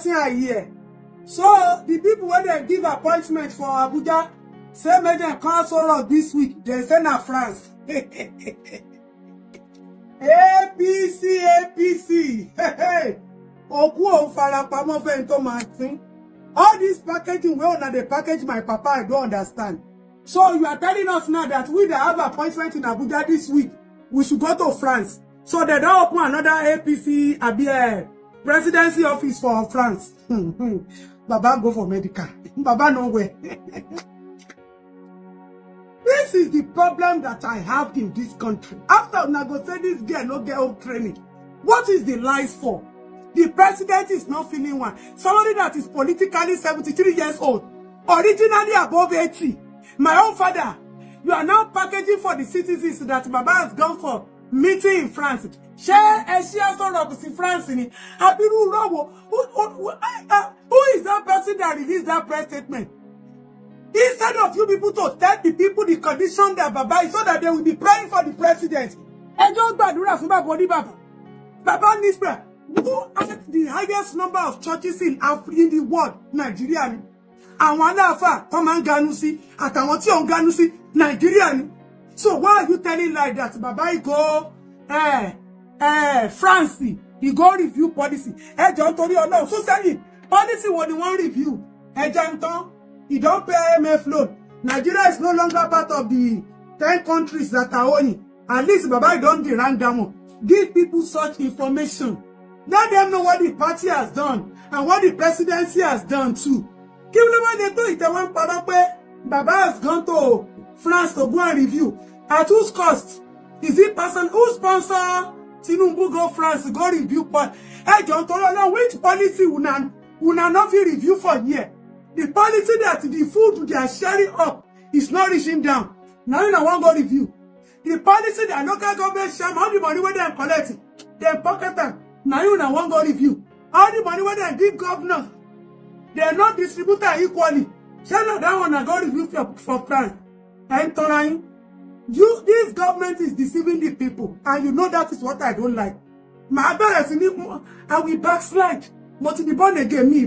wetin I hear. So the people when they give appointment for Abuja say make dem come Sorok this week. They say na France. APC. Oku o farapamọ fẹ́ tó máa tin. All this packaging, well, now they package my papa, I don't understand. So you are telling us now that we that have appointment in Abuja this week, we should go to France. So they don't open another APC presidency office for France. Baba go for medical. Baba nowhere. This is the problem that I have in this country. After I go say this girl no get home training, what is the lies for? The president is not feeling one. Somebody that is politically 73 years old, originally above 80. My own father, you are now packaging for the citizens that Baba has gone for meeting in France. Share a share sort of in France. Who is that person that released that press statement? Instead of you people to tell the people the condition that Baba is so that they will be praying for the president. And just Baba needs prayer. Who has the highest number of churches in the world? Nigeria. And one afa come and ganusi at àwọn tí on ganusi Nigeria. So why are you telling like that? Baba go France, he go review policy. John told you no. So say policy what they want review. Janton, he don't pay IMF loan. Nigeria is no longer part of the 10 countries that are owning. At least Baba don't run down. Give people such information. Let them know what the party has done and what the presidency has done too. Give them what they do. It one Baba has gone to France to go and review. At whose cost? Is it person who sponsor Tinubu go France to go review? Hey, John Tolo, which policy will not be review for here? The policy that the food they are sharing up is not reaching down. Now you won't go review. The policy that local government share all the money where they are collecting, they pocket them. Now you won't go review. All the money where they give governors, they are not distributed equally. Share not that one and go review for France. And Torain, this government is deceiving the people, and you know that is what I don't like. My parents, I will backslide. But to be born again, me,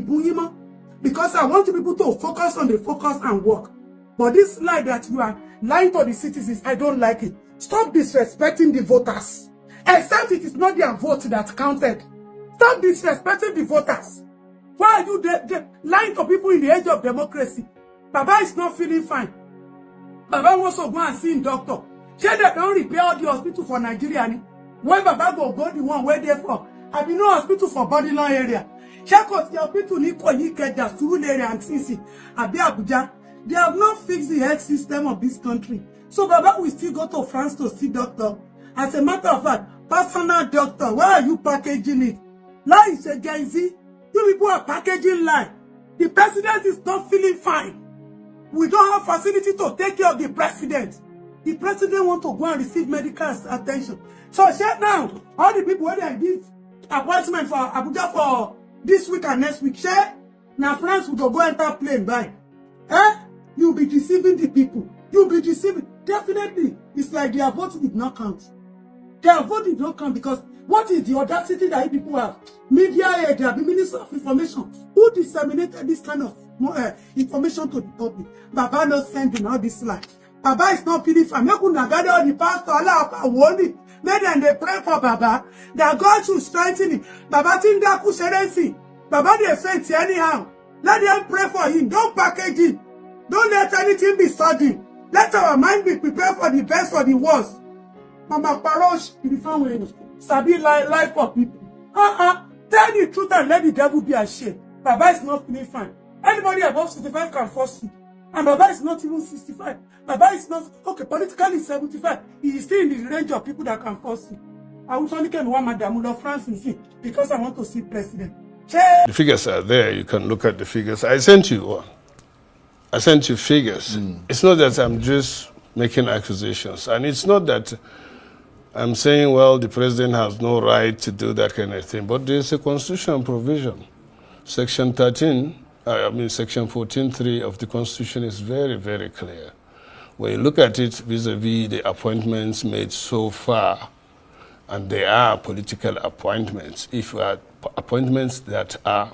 because I want people to focus on the focus and work. But this lie that you are lying to the citizens, I don't like it. Stop disrespecting the voters. Except it is not their vote that counted. Stop disrespecting the voters. Why are you lying to people in the age of democracy? Baba is not feeling fine. Baba wants to go and see a doctor. Say they don't repair all the hospital for Nigeria. When Baba go the one where they for. I be no hospital for Bodyline area. Check out the hospital in Ikeja, Surulere area and Sisi. Abi Abuja. They have not fixed the health system of this country. So Baba will still go to France to see doctor. As a matter of fact, personal doctor, why are you packaging it? Lie is against it. You people are packaging lie. The president is not feeling fine. We don't have facility to take care of the president. The president want to go and receive medical attention. So shut down. All the people where they give appointment for Abuja for this week and next week, share. Now France will go enter plane by. You'll be deceiving the people. You'll be deceiving. Definitely, it's like their vote did not count. Their vote did not count because what is the audacity that people have? Media aid, the Minister of Information, who disseminated this kind of information to the public. Baba not sending all this lie. Baba is not feeling fine. Make una gather all the pastor, Allah, worry. Make them they pray for Baba. That God should strengthen him. Baba tinda kusherensi. Baba they faint anyhow. Let them pray for him. Don't package him. Don't let anything be sudden. Let our mind be prepared for the best or the worst. Mama Parosh, in the family, Sabi life for people. Tell the truth and let the devil be ashamed. Baba is not feeling fine. Anybody above 65 can force you. And Baba is not even 65. Baba is not, okay, politically 75. He is still in the range of people that can force you. I will only can one Madame of France and see, because I want to see president. The figures are there. You can look at the figures. I sent you one. I sent you figures. It's not that I'm just making accusations. And it's not that I'm saying, well, the president has no right to do that kind of thing. But there's a constitutional provision. Section 14.3 of the Constitution is very, very clear. When you look at it vis-a-vis the appointments made so far, and they are political appointments, if you are appointments that are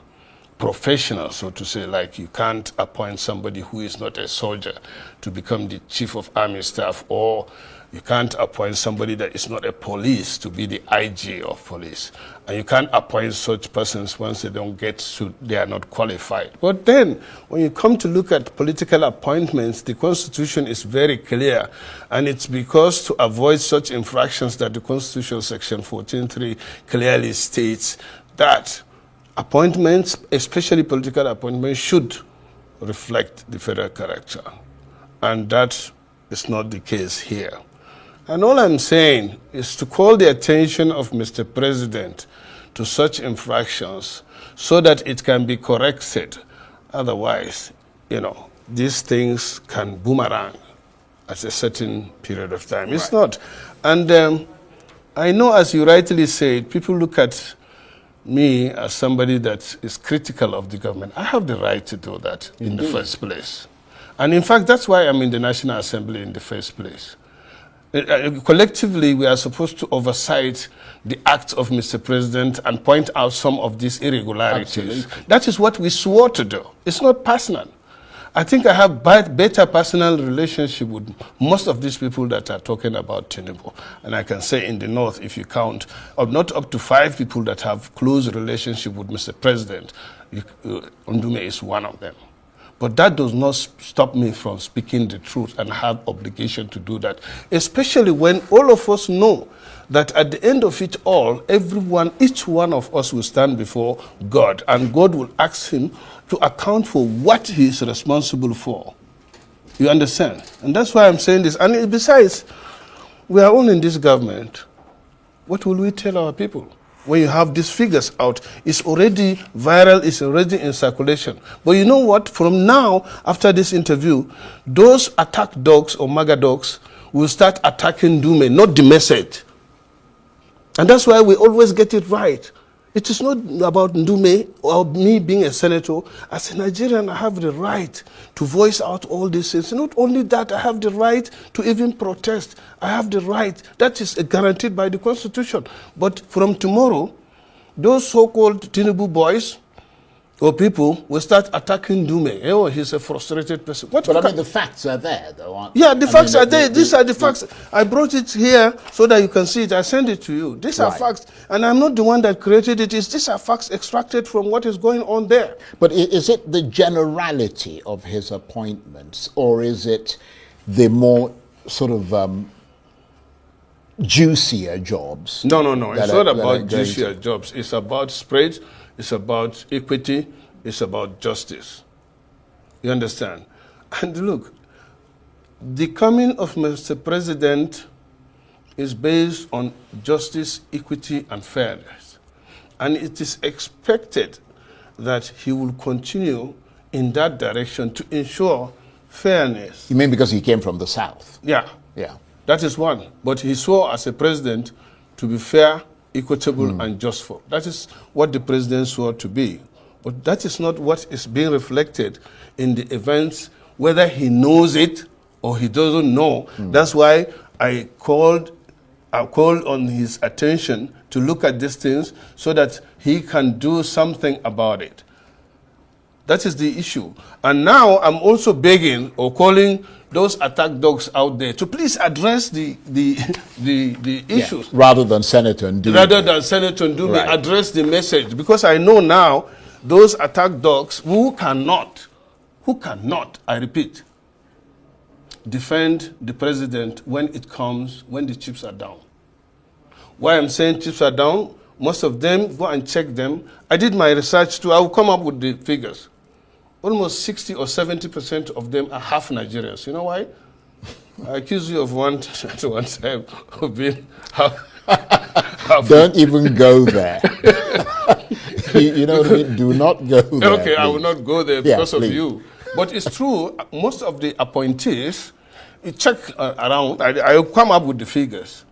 professional, so to say. Like you can't appoint somebody who is not a soldier to become the chief of army staff, or you can't appoint somebody that is not a police to be the IG of police. And you can't appoint such persons once they don't get to, they are not qualified. But then, when you come to look at political appointments, the Constitution is very clear. And it's because to avoid such infractions that the Constitution section 14.3 clearly states that appointments, especially political appointments, should reflect the federal character. And that is not the case here. And all I'm saying is to call the attention of Mr. President to such infractions so that it can be corrected. Otherwise, you know, these things can boomerang at a certain period of time. It's not. And I know, as you rightly said, people look at me as somebody that is critical of the government. I have the right to do that in the first place. And in fact, that's why I'm in the National Assembly in the first place. Collectively, we are supposed to oversight the acts of Mr. President and point out some of these irregularities. Absolutely. That is what we swore to do. It's not personal. I think I have better personal relationship with most of these people that are talking about Tinubu. And I can say in the North, if you count, not up to 5 people that have close relationship with Mr. President, Ndume is one of them. But that does not stop me from speaking the truth, and I have obligation to do that, especially when all of us know that at the end of it all, everyone, each one of us will stand before God, and God will ask him to account for what he is responsible for. You understand? And that's why I'm saying this. And besides, we are all in this government. What will we tell our people? When you have these figures out, it's already viral, it's already in circulation. But you know what? From now, after this interview, those attack dogs or MAGA dogs will start attacking Ndume, not the message. And that's why we always get it right. It is not about Ndume or me being a senator. As a Nigerian, I have the right to voice out all these things. Not only that, I have the right to even protest. I have the right. That is guaranteed by the Constitution. But from tomorrow, those so-called Tinubu boys or people will start attacking Ndume. Oh, he's a frustrated person. But I mean, the facts are there, though, aren't they? Yeah, the facts are there. These are the facts. I brought it here so that you can see it. I send it to you. These are facts. And I'm not the one that created it. These are facts extracted from what is going on there. But is it the generality of his appointments, or is it the more sort of juicier jobs? No. It's not about juicier jobs. It's about spread. It's about equity. It's about justice. You understand? And look, the coming of Mr. President is based on justice, equity, and fairness. And it is expected that he will continue in that direction to ensure fairness. You mean because he came from the South? Yeah. Yeah. That is one. But he swore as a president to be fair, equitable, and justful. That is what the president swore to be. But that is not what is being reflected in the events, whether he knows it or he doesn't know. That's why I called on his attention to look at these things so that he can do something about it. That is the issue. And now I'm also begging or calling those attack dogs out there to please address the issues. Rather than Senator Ndume. Rather than Senator Ndume, address the message. Because I know now those attack dogs who cannot, I repeat, defend the president when the chips are down. Why I'm saying chips are down, most of them, go and check them. I did my research too. I will come up with the figures. Almost 60 or 70% of them are half Nigerians. You know why? I accuse you of one time of being half. Don't even go there. you know what I mean? Do not go there. Okay, please. I will not go there because of please. you. But it's true, most of the appointees, you check around, I'll come up with the figures.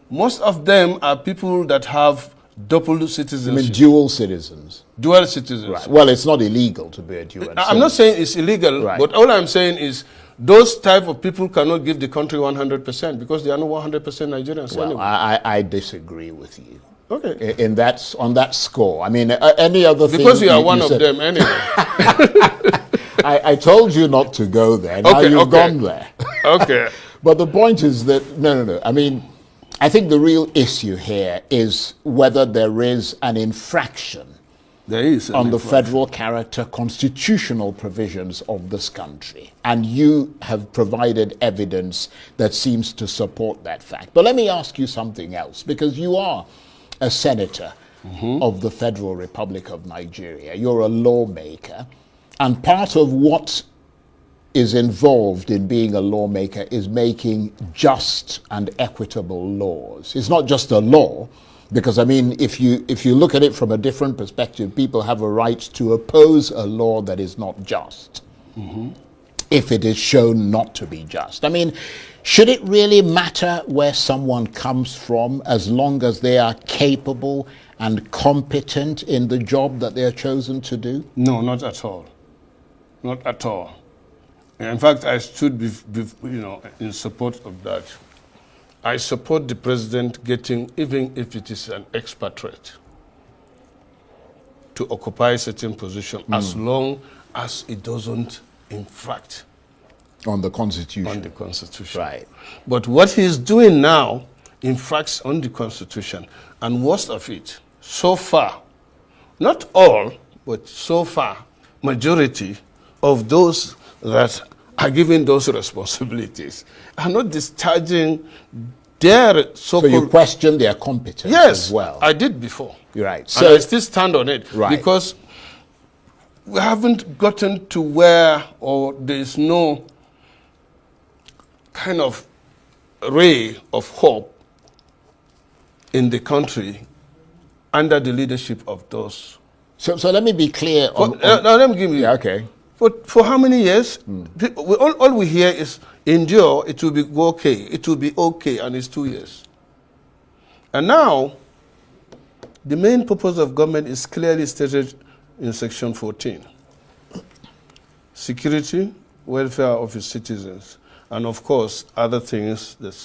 Most of them are people that have double citizenship. I mean dual citizens. Dual citizens. Right. Well, it's not illegal to be a dual citizen. I'm not saying it's illegal, but all I'm saying is those type of people cannot give the country 100% because they are not 100% Nigerians well, anyway. I disagree with you. Okay. On that score. I mean, any other thing... Because you are one of them anyway. I told you not to go there. Now you've gone there. Okay. But the point is that, no. I mean, I think the real issue here is whether there is an infraction on the federal character constitutional provisions of this country. And you have provided evidence that seems to support that fact. But let me ask you something else, because you are a senator of the Federal Republic of Nigeria. You're a lawmaker. And part of what is involved in being a lawmaker is making just and equitable laws. It's not just a law, because I mean, if you look at it from a different perspective, people have a right to oppose a law that is not just, if it is shown not to be just. I mean, should it really matter where someone comes from as long as they are capable and competent in the job that they are chosen to do? No, not at all. Not at all. In fact, I stood in support of that. I support the president getting, even if it is an expatriate, to occupy a certain position as long as it doesn't infract on the Constitution. On the Constitution. Right. But what he's doing now infracts on the Constitution. And worst of it, so far, not all, but so far, majority of those that are given those responsibilities are not discharging their so-called... So you question their competence as well? I did before. You're right. So I still stand on it. Right. Because we haven't gotten to where, or there's no kind of ray of hope in the country under the leadership of those. So let me be clear. Now let me give you... Yeah, okay. For how many years? All we hear is endure, it will be okay, it will be okay, and it's 2 years. And now, the main purpose of government is clearly stated in Section 14. Security, welfare of its citizens, and of course, other things that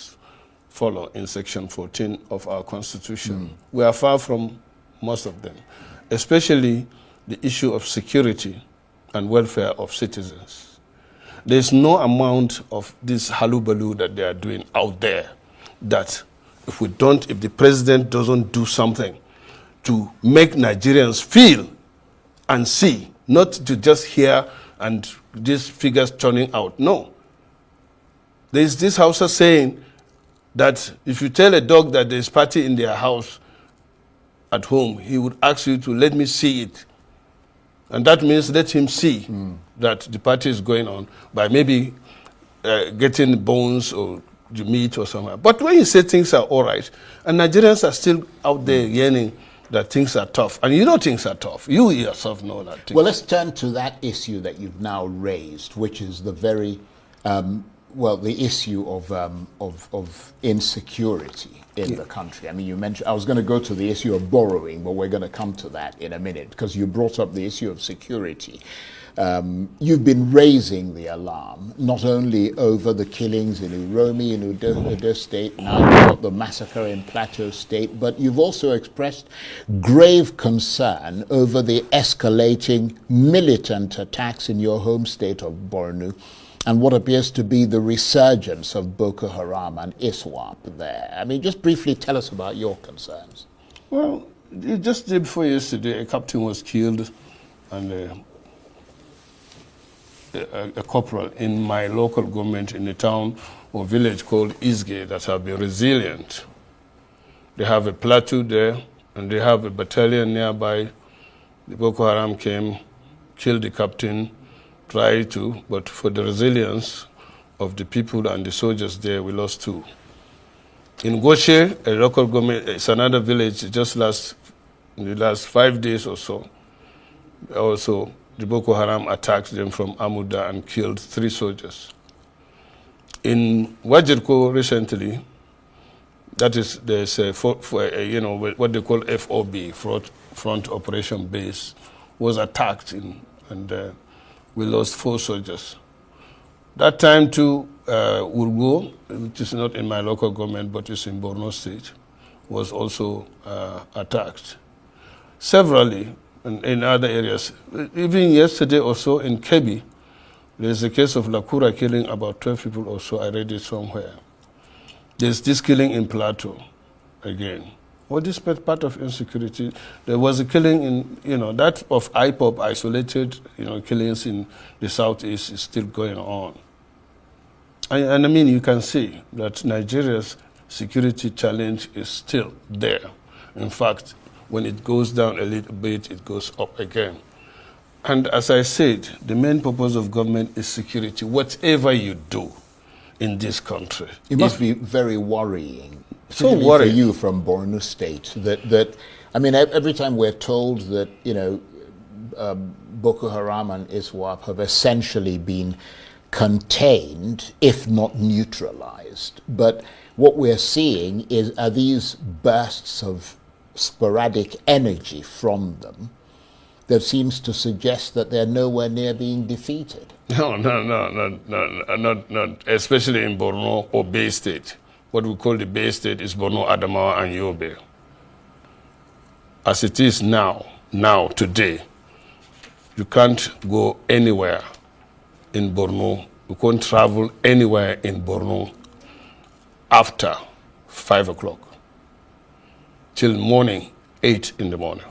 follow in Section 14 of our Constitution. We are far from most of them, especially the issue of security and welfare of citizens. There's no amount of this hullabaloo that they are doing out there that if the president doesn't do something to make Nigerians feel and see, not to just hear and these figures turning out. No. There's this Hausa saying that if you tell a dog that there's party in their house at home, he would ask you to let me see it. And that means let him see that the party is going on by maybe getting bones or the meat or something. But when you say things are all right, and Nigerians are still out there yearning that things are tough, and you know things are tough. You yourself know that. Well, let's turn to that issue that you've now raised, which is the very, the issue of insecurity in the country. I mean, you mentioned, I was going to go to the issue of borrowing, but we're going to come to that in a minute, because you brought up the issue of security. You've been raising the alarm, not only over the killings in Uromi, in Udo State, now you've got the massacre in Plateau State, but you've also expressed grave concern over the escalating militant attacks in your home state of Borno, and what appears to be the resurgence of Boko Haram and ISWAP there. I mean, just briefly tell us about your concerns. Well, just day before yesterday, a captain was killed and a corporal in my local government in a town or village called Isge that have been resilient. They have a plateau there, and they have a battalion nearby. The Boko Haram came, killed the captain, but for the resilience of the people and the soldiers there, we lost 2. In Goshe, a local government, it's another village, just in the last 5 days or so, also the Boko Haram attacked them from Amuda and killed 3 soldiers. In Wajirko recently, that is, there's what they call FOB, Front Operation Base, was attacked and we lost 4 soldiers. That time too, Urgo, which is not in my local government, but it's in Borno State, was also attacked. Severally in other areas. Even yesterday or so in Kebbi, there's a case of Lakura killing about 12 people or so. I read it somewhere. There's this killing in Plateau again. Well, this is part of insecurity. There was a killing in, that of IPOP, isolated, killings in the southeast is still going on. And I mean, you can see that Nigeria's security challenge is still there. In fact, when it goes down a little bit, it goes up again. And as I said, the main purpose of government is security, whatever you do in this country. It must be very worrying, so worrying for you from Borno State, that I mean, every time we're told that, Boko Haram and ISWAP have essentially been contained, if not neutralized. But what we're seeing are these bursts of sporadic energy from them that seems to suggest that they're nowhere near being defeated. No, not especially in Borno or Bay State. What we call the Bay State is Borno, Adamawa, and Yobe. As it is now, today, you can't go anywhere in Borno. You can't travel anywhere in Borno after 5 o'clock till morning, 8 in the morning.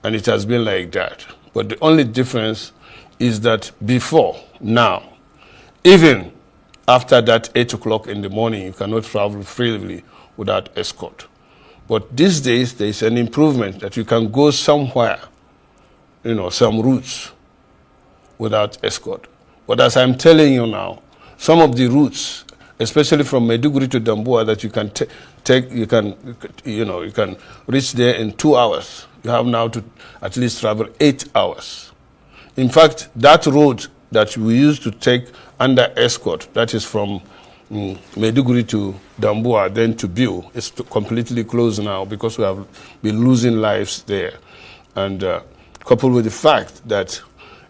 And it has been like that. But the only difference is that before, now, even after that 8 o'clock in the morning, you cannot travel freely without escort. But these days, there is an improvement that you can go somewhere, some routes without escort. But as I'm telling you now, some of the routes, especially from Maiduguri to Damboa, that you can you can reach there in 2 hours. You have now to at least travel 8 hours. In fact, that road that we used to take under escort, that is from Maiduguri to Damboa, then to Biu, is completely closed now because we have been losing lives there. And coupled with the fact that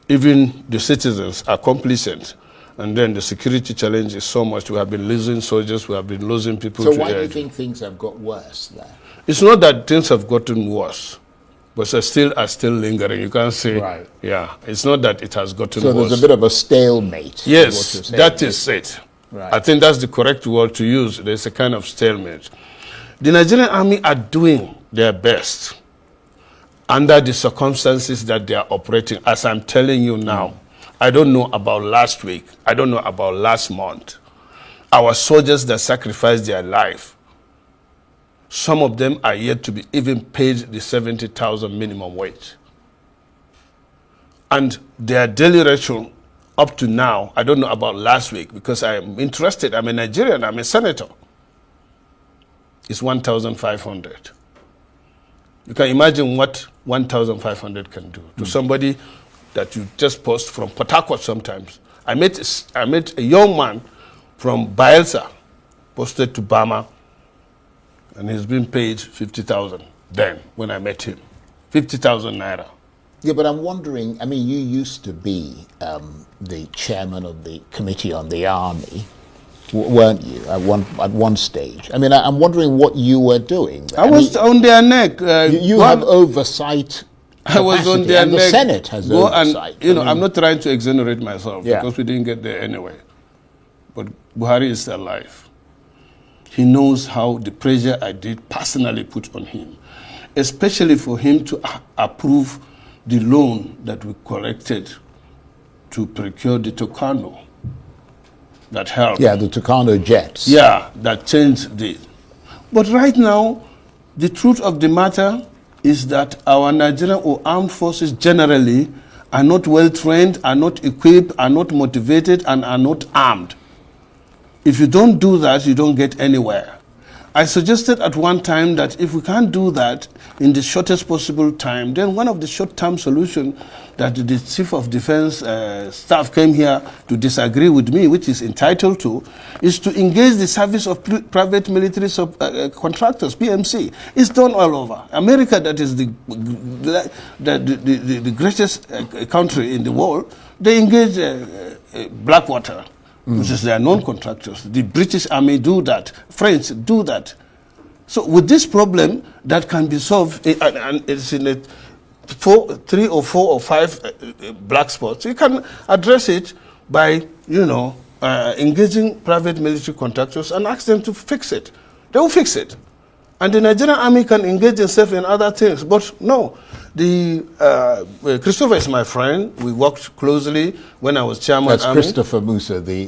even the citizens are complacent, and then the security challenge is so much. We have been losing soldiers, we have been losing people. So why do you think things have got worse there? It's not that things have gotten worse, but are still lingering. You can't say, right. Yeah, it's not that it has gotten worse. So there's a bit of a stalemate. Yes, that is it. Right. I think that's the correct word to use. There's a kind of stalemate. The Nigerian army are doing their best under the circumstances that they are operating, as I'm telling you now. I don't know about last week. I don't know about last month. Our soldiers that sacrificed their life, some of them are yet to be even paid the 70,000 minimum wage. And their daily ration up to now, I don't know about last week because I am interested. I'm a Nigerian, I'm a senator. It's 1,500. You can imagine what 1,500 can do to somebody that you just post from Port Harcourt sometimes. I met a young man from Bayelsa, posted to Bama, and he's been paid 50,000 then when I met him. 50,000 naira. Yeah, but I'm wondering, I mean, you used to be the chairman of the Committee on the Army, weren't you, at one stage? I mean, I'm wondering what you were doing. I was on their neck. You have oversight. I was on their neck. The Senate has oversight. And, I'm not trying to exonerate myself because we didn't get there anyway. But Buhari is alive. He knows how the pressure I did personally put on him, especially for him to approve the loan that we collected to procure the Tucano that helped. Yeah, the Tucano jets. Yeah, that changed it. But right now, the truth of the matter is that our Nigerian or armed forces generally are not well trained, are not equipped, are not motivated, and are not armed. If you don't do that, you don't get anywhere. I suggested at one time that if we can't do that in the shortest possible time, then one of the short-term solutions that the Chief of Defense staff came here to disagree with me, which is entitled to, is to engage the service of private military contractors, PMC. It's done all over. America, that is the greatest country in the world, they engage Blackwater, which is their non-contractors. The British Army do that. French do that. So with this problem that can be solved, and it's in a 3 or 4 or 5 black spots, you can address it by, engaging private military contractors and ask them to fix it. They will fix it. And the Nigerian army can engage itself in other things. But no, Christopher is my friend. We worked closely when I was chairman. That's Christopher Musa, the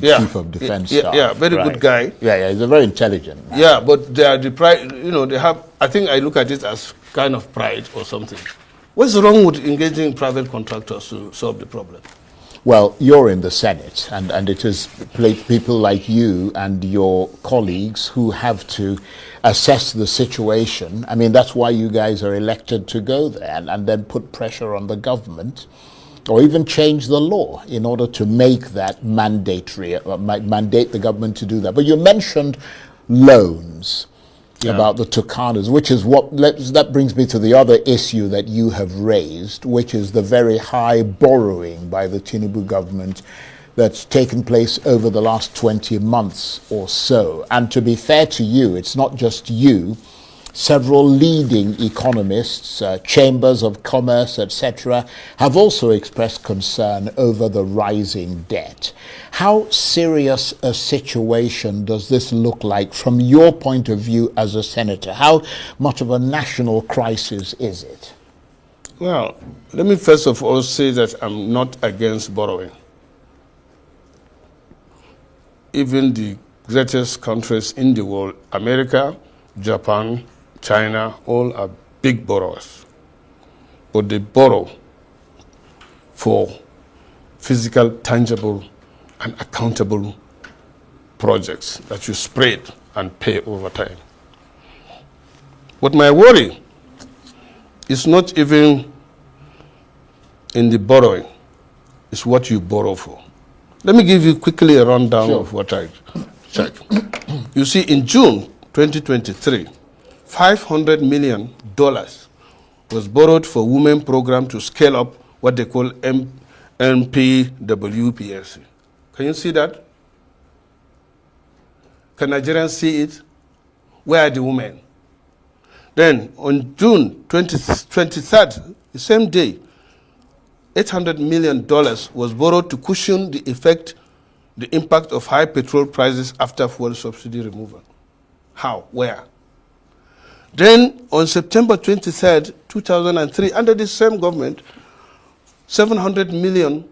chief of defense staff. Yeah, very good guy. Yeah, he's a very intelligent man. Yeah, but they are the pride, they have, I think I look at it as kind of pride or something. What's wrong with engaging private contractors to solve the problem? Well, you're in the Senate, and it is people like you and your colleagues who have to assess the situation. I mean, that's why you guys are elected to go there and then put pressure on the government or even change the law in order to make that mandatory, mandate the government to do that. But you mentioned loans. Yeah. About the Tucanos, which is that brings me to the other issue that you have raised, which is the very high borrowing by the Tinubu government that's taken place over the last 20 months or so. And to be fair to you, it's not just you. Several leading economists, chambers of commerce, etc., have also expressed concern over the rising debt. How serious a situation does this look like from your point of view as a senator? How much of a national crisis is it? Well, let me first of all say that I'm not against borrowing. Even the greatest countries in the world, America, Japan, China, all are big borrowers. But they borrow for physical, tangible, and accountable projects that you spread and pay over time. But my worry is not even in the borrowing, it's what you borrow for. Let me give you quickly a rundown of what I checked. You see, in June 2023, $500 million was borrowed for women program to scale up what they call NPWPSC. Can you see that? Can Nigerians see it? Where are the women? Then on June 23rd, the same day, $800 million was borrowed to cushion the impact of high petrol prices after fuel subsidy removal. How? Where? Then on September 23rd, 2003, under the same government, $700 million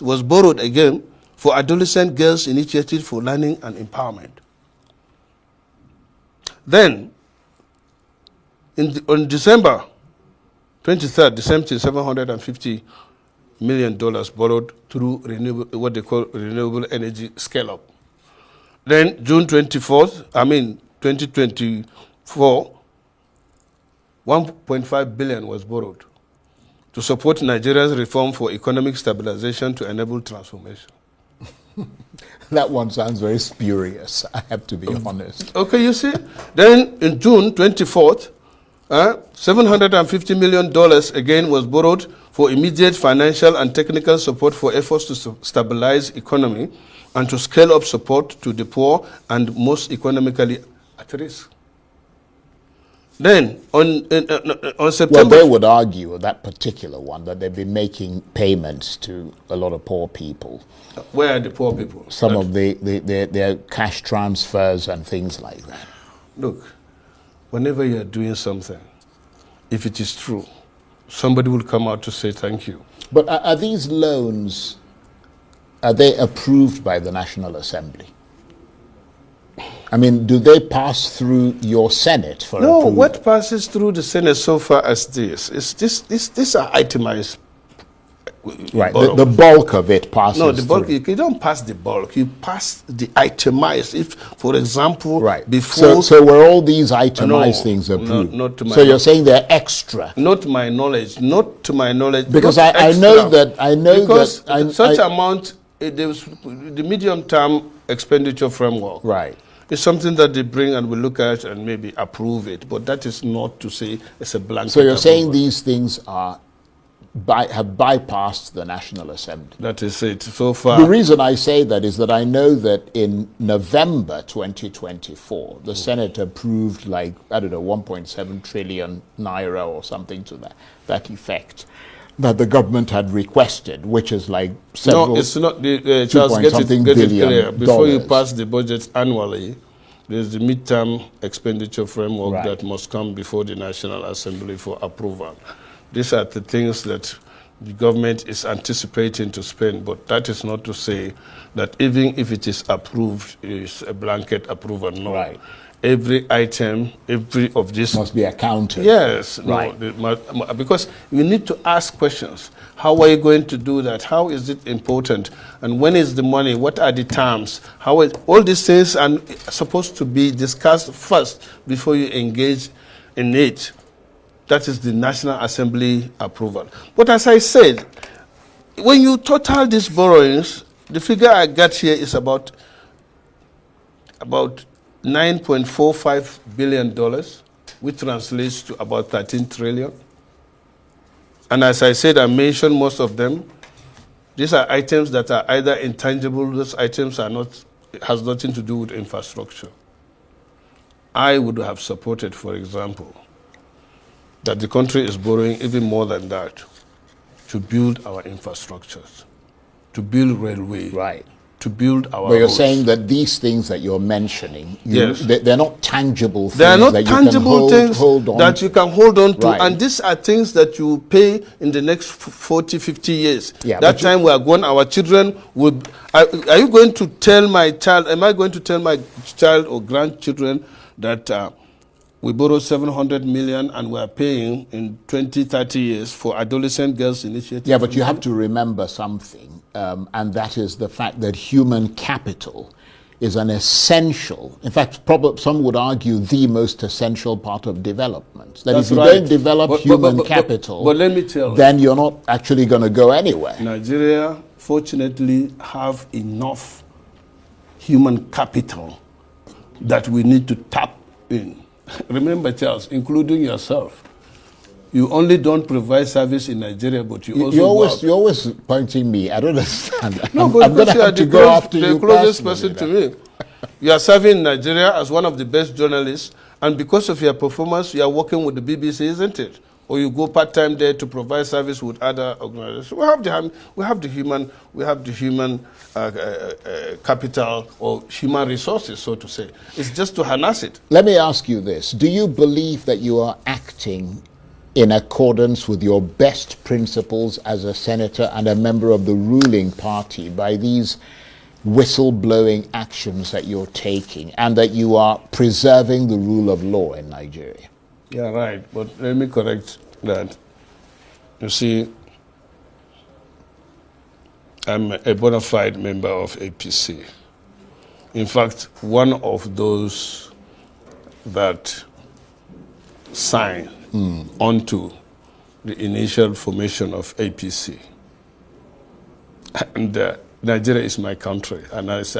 was borrowed again for Adolescent Girls Initiative for Learning and Empowerment. Then, on December 23rd, the same thing, $750 million borrowed through what they call renewable energy scale-up. Then, June 2024, $1.5 billion was borrowed to support Nigeria's reform for economic stabilization to enable transformation. That one sounds very spurious, I have to be honest. Okay, you see? Then in June 24th, $750 million again was borrowed for immediate financial and technical support for efforts to stabilize economy and to scale up support to the poor and most economically at risk. Then, on September... Well, they would argue, that particular one, that they've been making payments to a lot of poor people. Where are the poor people? Some of their cash transfers and things like that. Look, whenever you're doing something, if it is true, somebody will come out to say thank you. But are these loans, are they approved by the National Assembly? I mean, do they pass through your Senate for approval? No, what passes through the Senate so far as this is these are itemized. Right, the bulk of it passes through. No, the bulk, you don't pass the bulk, you pass the itemized. If, for example, right. before... So were all these itemized things approved? Not to my so you're saying they're extra? Not to my knowledge, not to my knowledge. Because I know that... Because such amount, the medium-term expenditure framework. Right. It's something that they bring and we look at and maybe approve it, but that is not to say it's a blanket. So you're saying these things are have bypassed the National Assembly. That is it, so far. The reason I say that is that I know that in November 2024, the Senate approved, like, I don't know, 1.7 trillion naira or something to that effect, that the government had requested, which is like several... No, it's not. Charles, get it clear. Before you pass the budget annually, there's the midterm expenditure framework that must come before the National Assembly for approval. These are the things that the government is anticipating to spend, but that is not to say that even if it is approved, it is a blanket approval. No. Right. Every item, every of this... must be accounted. Yes. Right. No, because you need to ask questions. How are you going to do that? How is it important? And when is the money? What are the terms? All these things are supposed to be discussed first before you engage in it. That is the National Assembly approval. But as I said, when you total these borrowings, the figure I got here is about $9.45 billion, which translates to about 13 trillion. And as I said, I mentioned most of them. These are items that are either intangible. Those items are not, has nothing to do with infrastructure. I would have supported, for example, that the country is borrowing even more than that to build our infrastructures, to build railway, to build our But you're roads. saying that these things that you're mentioning, they're not tangible things. They are not that tangible things that you can hold on to. Right. And these are things that you pay in the next 40, 50 years. Yeah, that time we are gone, our children will... Are you going to tell my child, am I going to tell my child or grandchildren that we borrowed 700 million and we are paying in 20, 30 years for adolescent girls initiative? Yeah, but you have to remember something, and that is the fact that human capital is an essential, in fact, probably some would argue the most essential part of development. That if you don't develop human capital, but let me tell you, then you're not actually going to go anywhere. Nigeria, fortunately, have enough human capital that we need to tap in. Remember, Charles, including yourself, you only don't provide service in Nigeria, but you also you're always pointing me. I don't understand. No, but because you are the closest person to me. You are serving Nigeria as one of the best journalists, and because of your performance, you are working with the BBC, isn't it? Or you go part-time there to provide service with other organizations. We have the human capital or human resources, so to say. It's just to harness it. Let me ask you this. Do you believe that you are acting in accordance with your best principles as a senator and a member of the ruling party by these whistleblowing actions that you're taking, and that you are preserving the rule of law in Nigeria? Yeah, right. But let me correct that. You see, I'm a bona fide member of APC. In fact, one of those that signed onto the initial formation of APC. And Nigeria is my country, and I say